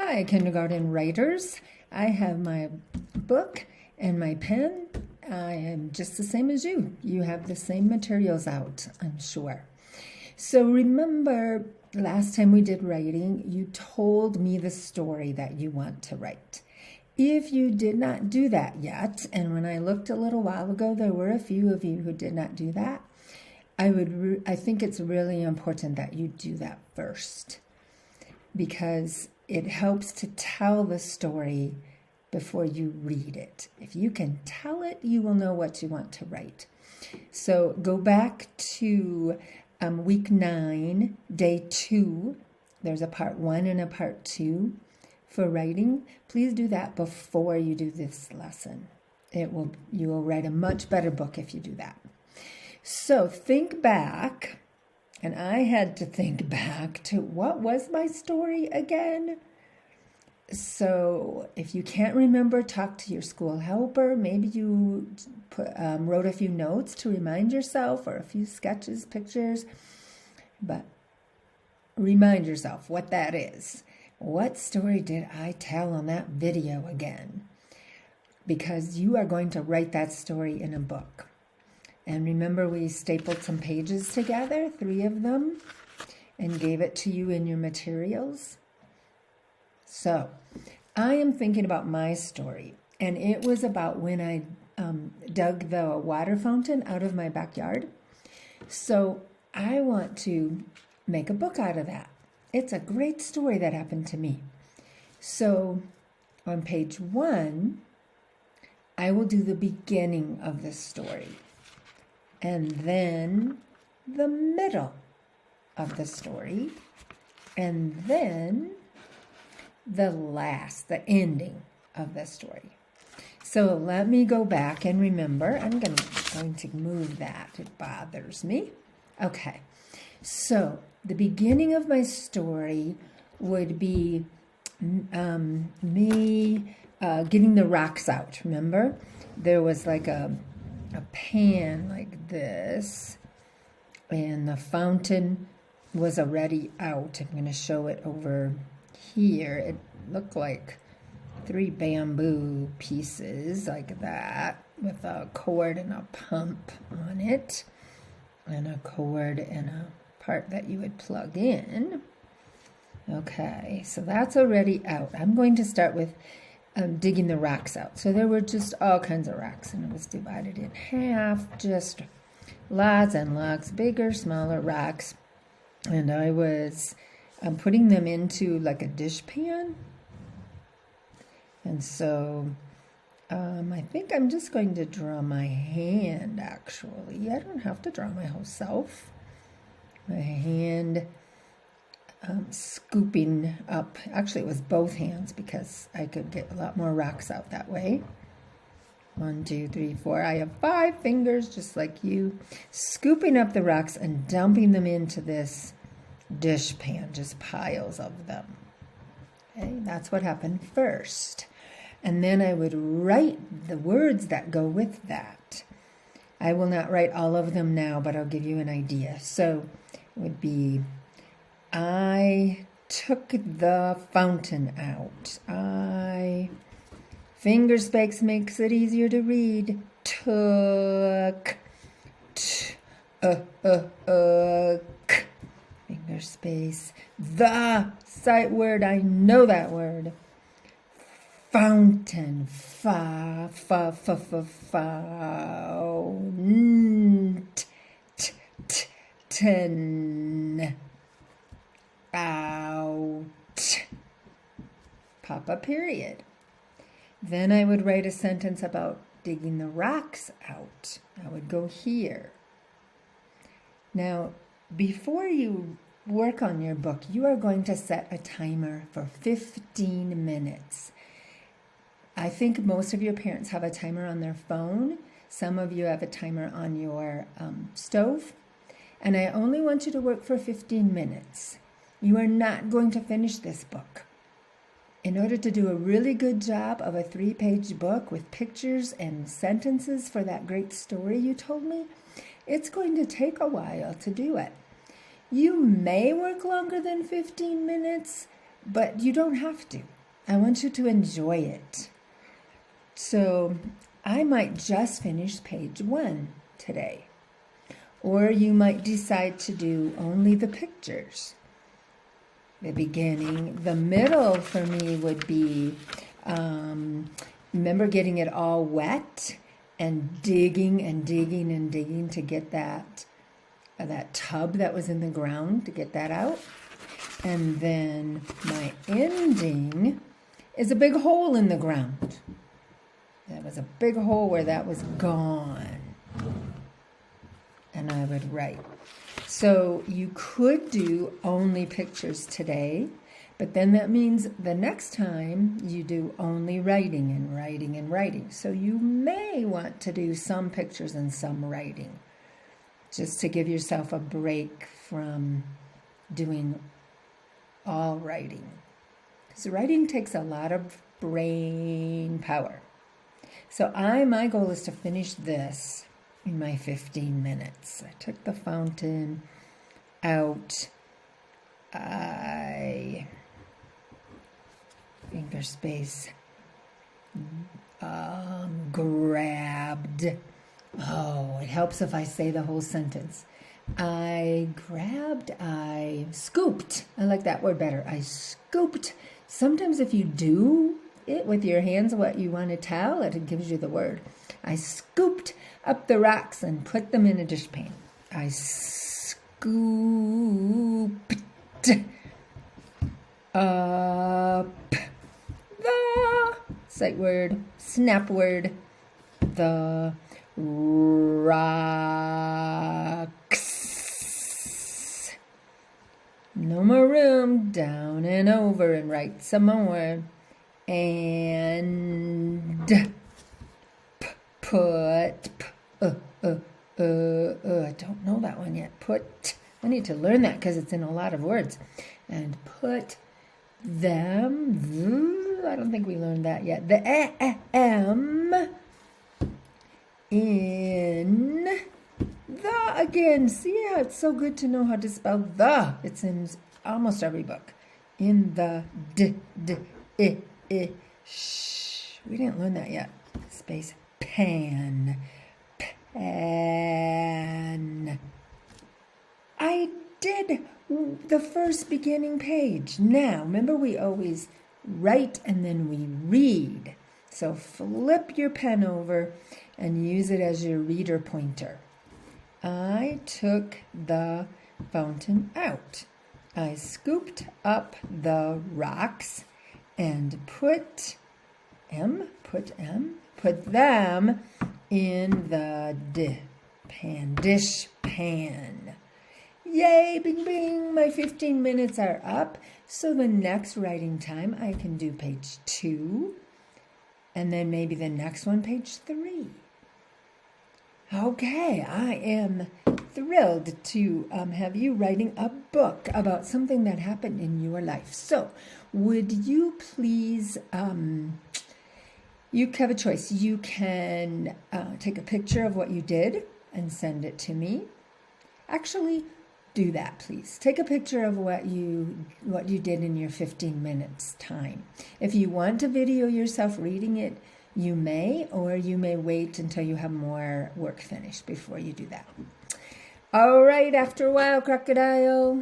Hi, kindergarten writers. I have my book and my pen. I am just the same as you. You have the same materials out, I'm sure. So remember, last time we did writing, you told me the story that you want to write. If you did not do that yet, and when I looked a little while ago, there were a few of you who did not do that, I think it's really important that you do that first, because it helps to tell the story before you read it. If you can tell it, you will know what you want to write. So go back to week 9, day 2. There's a part 1 and a part 2 for writing. Please do that before you do this lesson. You will write a much better book if you do that. So think back. And I had to think back to what was my story again? So if you can't remember, talk to your school helper. Maybe you wrote a few notes to remind yourself, or a few sketches, pictures. But remind yourself what that is. What story did I tell on that video again? Because you are going to write that story in a book. And remember, we stapled some pages together, 3 of them, and gave it to you in your materials. So I am thinking about my story, and it was about when I dug the water fountain out of my backyard. So I want to make a book out of that. It's a great story that happened to me. So on page 1, I will do the beginning of the story, and then the middle of the story, and then the ending of the story. So let me go back and remember. I'm going to move that. It bothers me. Okay. So the beginning of my story would be me getting the rocks out. Remember? There was like a pan like this, and the fountain was already out. I'm going to show it over here. It looked like 3 bamboo pieces like that, with a cord and a pump on it, and a cord and a part that you would plug in. Okay, so that's already out. I'm going to start with digging the rocks out. So there were just all kinds of rocks, and it was divided in half, just lots and lots, bigger, smaller rocks. And I was putting them into like a dish pan. And so I think I'm just going to draw my hand, actually. I don't have to draw my whole self. My hand scooping up. Actually, it was both hands, because I could get a lot more rocks out that way. 1, 2, 3, 4. I have 5 fingers, just like you. Scooping up the rocks and dumping them into this dish pan, just piles of them. Okay, that's what happened first. And then I would write the words that go with that. I will not write all of them now, but I'll give you an idea. So it would be, I took the fountain out. Finger space makes it easier to read. Took. Finger space. The sight word. I know that word. Fountain. Fountain. Out. Papa period. Then I would write a sentence about digging the rocks out. I would go here. Now, before you work on your book, you are going to set a timer for 15 minutes. I think most of your parents have a timer on their phone. Some of you have a timer on your stove. And I only want you to work for 15 minutes. You are not going to finish this book. In order to do a really good job of a 3-page book with pictures and sentences for that great story you told me, it's going to take a while to do it. You may work longer than 15 minutes, but you don't have to. I want you to enjoy it. So I might just finish page 1 today. Or you might decide to do only the pictures. The beginning. The middle for me would be, remember getting it all wet and digging and digging and digging to get that tub that was in the ground, to get that out. And then my ending is a big hole in the ground. That was a big hole where that was gone. And I would write. So you could do only pictures today, but then that means the next time you do only writing and writing and writing. So you may want to do some pictures and some writing, just to give yourself a break from doing all writing. Because writing takes a lot of brain power. So my goal is to finish this in my 15 minutes. I took the fountain out. I finger space grabbed. Oh, it helps if I say the whole sentence. I scooped. I like that word better. I scooped. Sometimes if you do it with your hands, what you want to tell, it gives you the word. I scooped up the rocks and put them in a dishpan. I scooped up the sight word, snap word, the rocks. No more room, down and over and write some more. And put, I don't know that one yet. I need to learn that because it's in a lot of words. And put them, I don't think we learned that yet. The M in the again. See how it's so good to know how to spell the. It's in almost every book. In the sh. We didn't learn that yet. Space pan. I did the first beginning page. Now, remember we always write and then we read. So flip your pen over and use it as your reader pointer. I took the fountain out. I scooped up the rocks and put them in the dish pan. Yay, bing, bing, my 15 minutes are up. So the next writing time, I can do page 2, and then maybe the next one, page 3. Okay, I am thrilled to have you writing a book about something that happened in your life. So would you please, you have a choice. You can take a picture of what you did and send it to me. Actually, do that, please. Take a picture of what you did in your 15 minutes time. If you want to video yourself reading it, you may, or you may wait until you have more work finished before you do that. All right, after a while, crocodile.